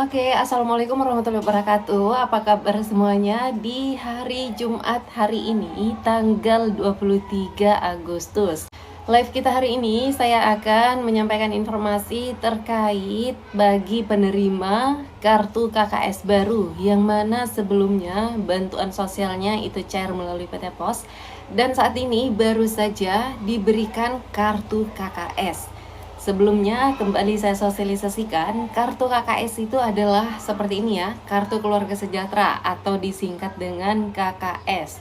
Oke, assalamualaikum warahmatullahi wabarakatuh. Apa kabar semuanya di hari Jumat hari ini, tanggal 23 Agustus. Live kita hari ini, saya akan menyampaikan informasi terkait bagi penerima kartu KKS baru, yang mana sebelumnya bantuan sosialnya itu cair melalui PT Pos, dan saat ini baru saja diberikan kartu KKS. Sebelumnya kembali saya sosialisasikan, kartu KKS itu adalah seperti ini ya, Kartu Keluarga Sejahtera atau disingkat dengan KKS.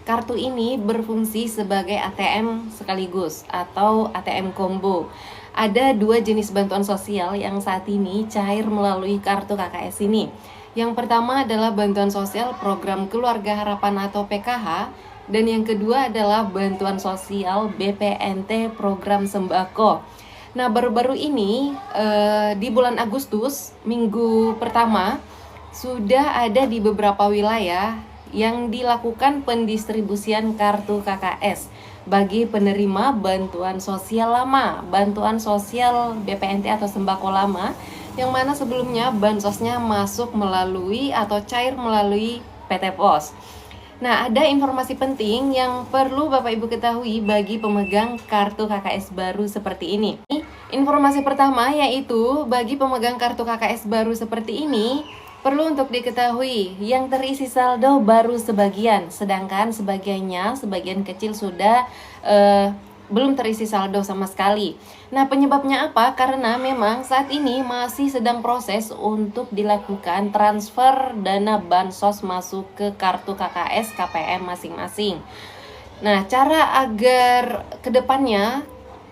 Kartu ini berfungsi sebagai ATM sekaligus atau ATM combo. Ada dua jenis bantuan sosial yang saat ini cair melalui kartu KKS ini. Yang pertama adalah bantuan sosial program Keluarga Harapan atau PKH, dan yang kedua adalah bantuan sosial BPNT program sembako. Nah, baru-baru ini di bulan Agustus, minggu pertama, sudah ada di beberapa wilayah yang dilakukan pendistribusian kartu KKS bagi penerima bantuan sosial lama, bantuan sosial BPNT atau sembako lama, yang mana sebelumnya bansosnya masuk melalui atau cair melalui PT Pos. Nah, ada informasi penting yang perlu Bapak Ibu ketahui bagi pemegang kartu KKS baru seperti ini. Informasi pertama yaitu bagi pemegang kartu KKS baru seperti ini, perlu untuk diketahui yang terisi saldo baru sebagian, sedangkan sebagian kecil sudah belum terisi saldo sama sekali. Nah, penyebabnya apa? Karena memang saat ini masih sedang proses untuk dilakukan transfer dana bansos masuk ke kartu KKS KPM masing-masing. Nah, cara agar kedepannya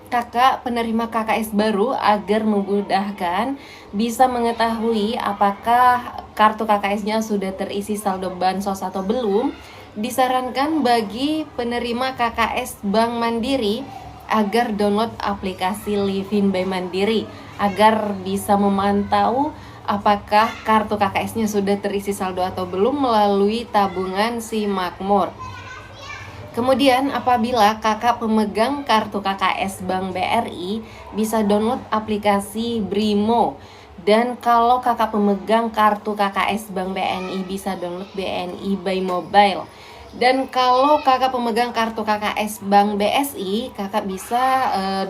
kakak penerima KKS baru agar memudahkan bisa mengetahui apakah kartu KKS-nya sudah terisi saldo bansos atau belum, disarankan bagi penerima KKS Bank Mandiri agar download aplikasi Livin by Mandiri agar bisa memantau apakah kartu KKS-nya sudah terisi saldo atau belum melalui tabungan si Makmur. Kemudian apabila kakak pemegang kartu KKS Bank BRI bisa download aplikasi Brimo, dan kalau kakak pemegang kartu KKS Bank BNI bisa download BNI by Mobile. Dan kalau kakak pemegang kartu KKS Bank BSI, kakak bisa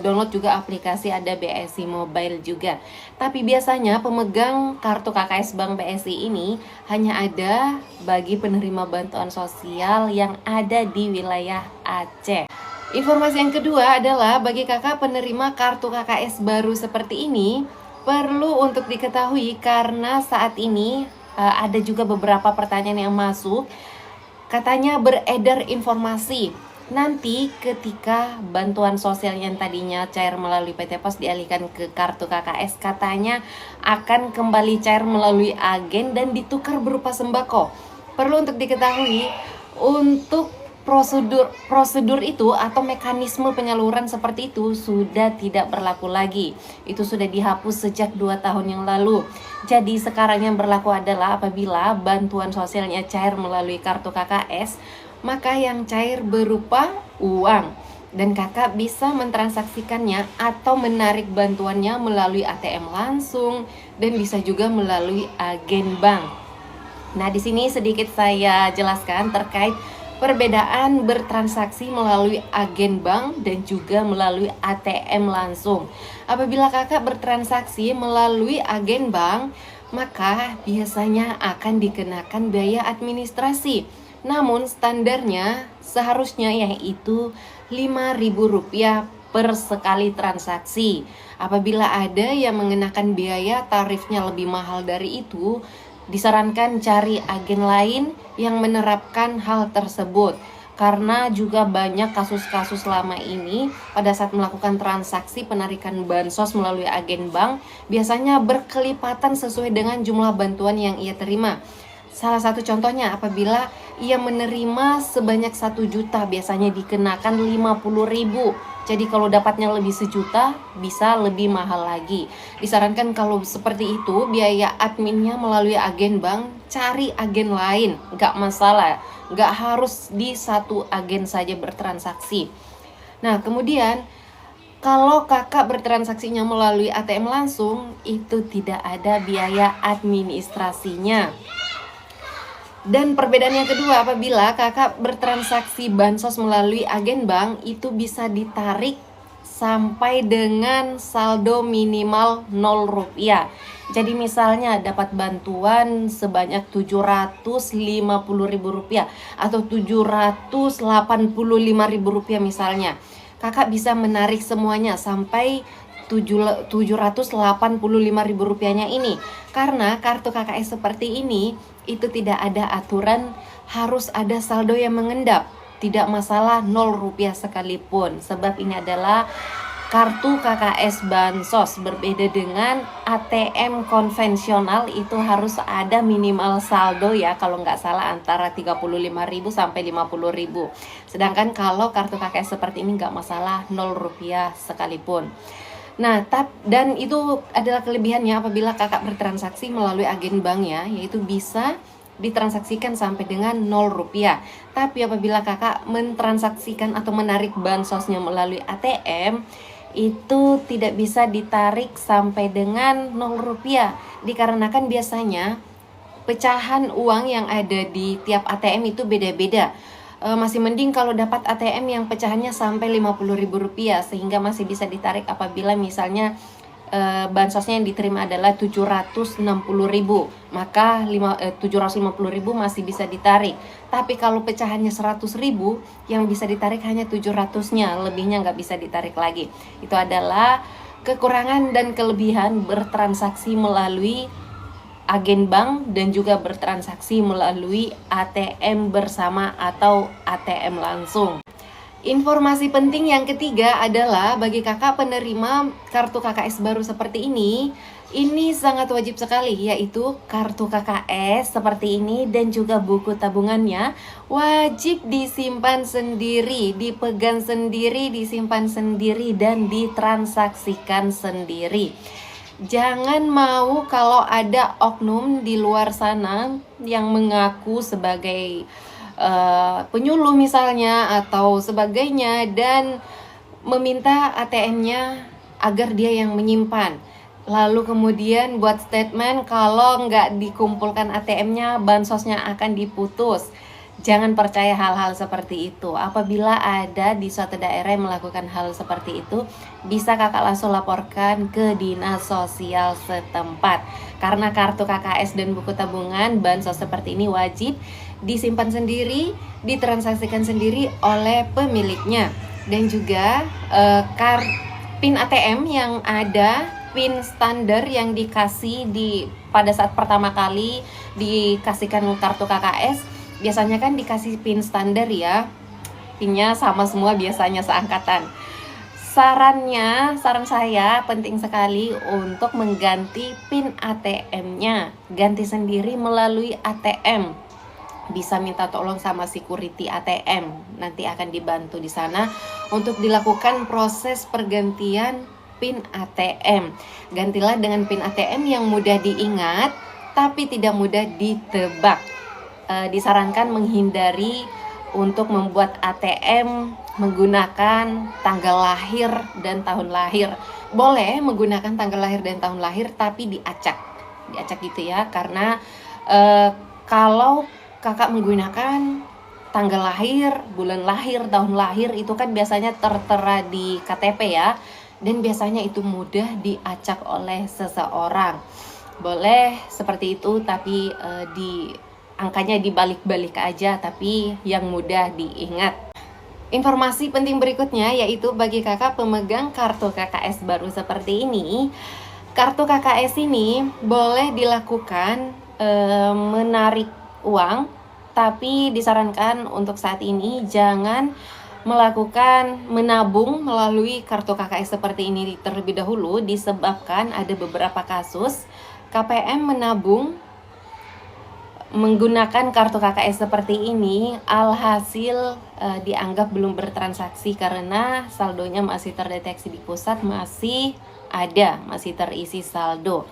download juga aplikasi ada BSI Mobile juga. Tapi biasanya pemegang kartu KKS Bank BSI ini hanya ada bagi penerima bantuan sosial yang ada di wilayah Aceh. Informasi yang kedua adalah bagi kakak penerima kartu KKS baru seperti ini, perlu untuk diketahui karena saat ini ada juga beberapa pertanyaan yang masuk. Katanya beredar informasi nanti ketika bantuan sosial yang tadinya cair melalui PT Pos dialihkan ke kartu KKS, katanya akan kembali cair melalui agen dan ditukar berupa sembako. Perlu untuk diketahui, untuk prosedur itu atau mekanisme penyaluran seperti itu sudah tidak berlaku lagi. Itu sudah dihapus sejak 2 tahun yang lalu. Jadi sekarang yang berlaku adalah apabila bantuan sosialnya cair melalui kartu KKS, maka yang cair berupa uang, dan kakak bisa mentransaksikannya atau menarik bantuannya melalui ATM langsung dan bisa juga melalui agen bank. Nah, di sini sedikit saya jelaskan terkait perbedaan bertransaksi melalui agen bank dan juga melalui ATM langsung. Apabila kakak bertransaksi melalui agen bank, maka biasanya akan dikenakan biaya administrasi. Namun standarnya seharusnya yaitu Rp5.000 per sekali transaksi. Apabila ada yang mengenakan biaya tarifnya lebih mahal dari itu, disarankan cari agen lain yang menerapkan hal tersebut. Karena juga banyak kasus-kasus lama ini pada saat melakukan transaksi penarikan bansos melalui agen bank, biasanya berkelipatan sesuai dengan jumlah bantuan yang ia terima. Salah satu contohnya apabila ia menerima sebanyak 1 juta, biasanya dikenakan 50.000. Jadi kalau dapatnya lebih 1 juta bisa lebih mahal lagi. Disarankan kalau seperti itu biaya adminnya melalui agen bank, cari agen lain, nggak masalah. Nggak harus di satu agen saja bertransaksi. Nah, kemudian Kalau kakak bertransaksinya melalui ATM langsung, itu tidak ada biaya administrasinya. Dan perbedaan yang kedua, apabila kakak bertransaksi bansos melalui agen bank, itu bisa ditarik sampai dengan saldo minimal 0 rupiah. Jadi misalnya dapat bantuan sebanyak 750 ribu rupiah atau 785 ribu rupiah misalnya. Kakak bisa menarik semuanya sampai 785 ribu rupiahnya ini. Karena kartu KKS seperti ini, itu tidak ada aturan harus ada saldo yang mengendap. Tidak masalah 0 rupiah sekalipun. Sebab ini adalah kartu KKS Bansos. Berbeda dengan ATM konvensional, itu harus ada minimal saldo ya, kalau nggak salah antara 35.000 sampai 50.000. Sedangkan kalau kartu KKS seperti ini nggak masalah 0 rupiah sekalipun. Nah, dan itu adalah kelebihannya apabila kakak bertransaksi melalui agen bank ya, yaitu bisa ditransaksikan sampai dengan 0 rupiah. Tapi apabila kakak mentransaksikan atau menarik bansosnya melalui ATM, itu tidak bisa ditarik sampai dengan 0 rupiah. Dikarenakan biasanya pecahan uang yang ada di tiap ATM itu beda-beda. Masih mending kalau dapat ATM yang pecahannya sampai 50.000 rupiah, sehingga masih bisa ditarik apabila misalnya bansosnya yang diterima adalah 760.000, maka 750.000 masih bisa ditarik. Tapi kalau pecahannya 100.000, yang bisa ditarik hanya 700-nya, lebihnya nggak bisa ditarik lagi. Itu adalah kekurangan dan kelebihan bertransaksi melalui agen bank dan juga bertransaksi melalui ATM bersama atau ATM langsung. Informasi penting yang ketiga adalah bagi kakak penerima kartu KKS baru seperti ini sangat wajib sekali, yaitu kartu KKS seperti ini dan juga buku tabungannya wajib disimpan sendiri, dipegang sendiri, disimpan sendiri, dan ditransaksikan sendiri. Jangan mau kalau ada oknum di luar sana yang mengaku sebagai penyuluh misalnya atau sebagainya dan meminta ATM-nya agar dia yang menyimpan. Lalu kemudian buat statement kalau nggak dikumpulkan ATM-nya, bansosnya akan diputus. Jangan percaya hal-hal seperti itu. Apabila ada di suatu daerah yang melakukan hal seperti itu, bisa kakak langsung laporkan ke dinas sosial setempat. Karena kartu KKS dan buku tabungan bansos seperti ini wajib disimpan sendiri, ditransaksikan sendiri oleh pemiliknya. Dan juga PIN ATM yang ada, PIN standar yang dikasih pada saat pertama kali dikasihkan kartu KKS, biasanya kan dikasih PIN standar ya, PIN-nya sama semua biasanya seangkatan. Saran saya penting sekali untuk mengganti PIN ATM-nya, ganti sendiri melalui ATM. Bisa minta tolong sama security ATM, nanti akan dibantu di sana untuk dilakukan proses pergantian PIN ATM. Gantilah dengan PIN ATM yang mudah diingat tapi tidak mudah ditebak. Disarankan menghindari untuk membuat ATM menggunakan tanggal lahir dan tahun lahir. Boleh menggunakan tanggal lahir dan tahun lahir, tapi diacak gitu ya, karena kalau kakak menggunakan tanggal lahir, bulan lahir, tahun lahir, itu kan biasanya tertera di KTP ya, dan biasanya itu mudah diacak oleh seseorang. Boleh seperti itu, tapi angkanya dibalik-balik aja, tapi yang mudah diingat. Informasi penting berikutnya yaitu bagi kakak pemegang kartu KKS baru seperti ini, kartu KKS ini boleh dilakukan menarik uang, tapi disarankan untuk saat ini jangan melakukan menabung melalui kartu KKS seperti ini terlebih dahulu, disebabkan ada beberapa kasus KPM menabung menggunakan kartu KKS seperti ini, alhasil dianggap belum bertransaksi karena saldonya masih terdeteksi di pusat, masih terisi saldo.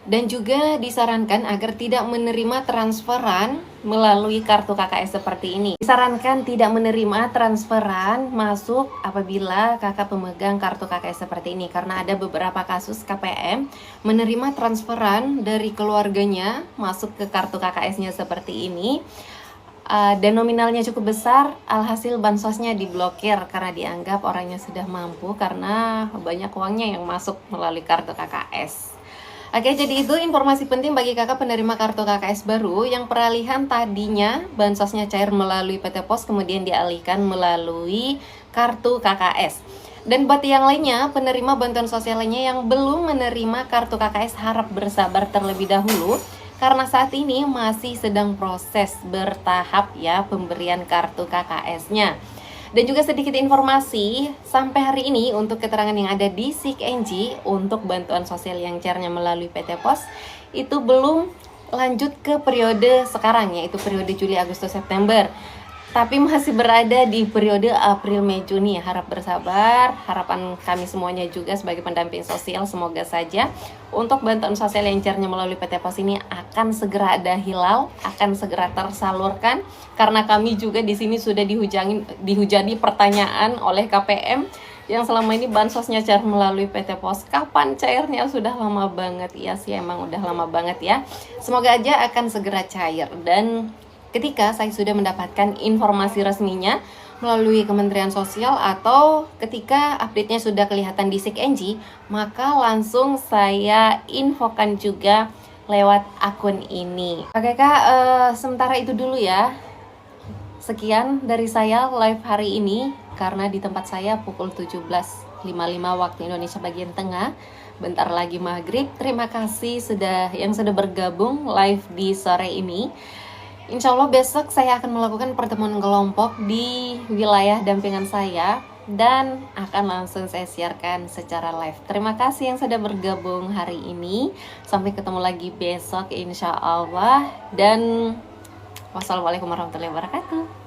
Dan juga disarankan agar tidak menerima transferan melalui kartu KKS seperti ini. Disarankan tidak menerima transferan masuk apabila kakak pemegang kartu KKS seperti ini, karena ada beberapa kasus KPM menerima transferan dari keluarganya masuk ke kartu KKS-nya seperti ini. Dan nominalnya cukup besar, alhasil bansosnya diblokir karena dianggap orangnya sudah mampu karena banyak uangnya yang masuk melalui kartu KKS. Oke, jadi itu informasi penting bagi kakak penerima kartu KKS baru yang peralihan tadinya bansosnya cair melalui PT Pos kemudian dialihkan melalui kartu KKS. Dan buat yang lainnya, penerima bantuan sosial lainnya yang belum menerima kartu KKS harap bersabar terlebih dahulu karena saat ini masih sedang proses bertahap ya pemberian kartu KKS-nya. Dan juga sedikit informasi, sampai hari ini untuk keterangan yang ada di SIKNJ untuk bantuan sosial yang cairnya melalui PT Pos itu belum lanjut ke periode sekarang, yaitu periode Juli, Agustus, September. Tapi masih berada di periode April, Mei, Juni. Harap bersabar, harapan kami semuanya juga sebagai pendamping sosial semoga saja untuk bantuan sosial yang cairnya melalui PT Pos ini akan segera ada hilal, akan segera tersalurkan karena kami juga di sini sudah dihujani pertanyaan oleh KPM yang selama ini bansosnya cair melalui PT Pos. Kapan cairnya? Sudah lama banget. Iya sih, emang udah lama banget ya. Semoga aja akan segera cair. Dan ketika saya sudah mendapatkan informasi resminya melalui Kementerian Sosial atau ketika update-nya sudah kelihatan di SIKNJ, maka langsung saya infokan juga lewat akun ini. Oke Kak, sementara itu dulu ya. Sekian dari saya live hari ini karena di tempat saya pukul 17.55 waktu Indonesia bagian tengah. Bentar lagi maghrib. Terima kasih yang sudah bergabung live di sore ini. Insya Allah besok saya akan melakukan pertemuan kelompok di wilayah dampingan saya dan akan langsung saya siarkan secara live. Terima kasih yang sudah bergabung hari ini. Sampai ketemu lagi besok insya Allah. Dan wassalamualaikum warahmatullahi wabarakatuh.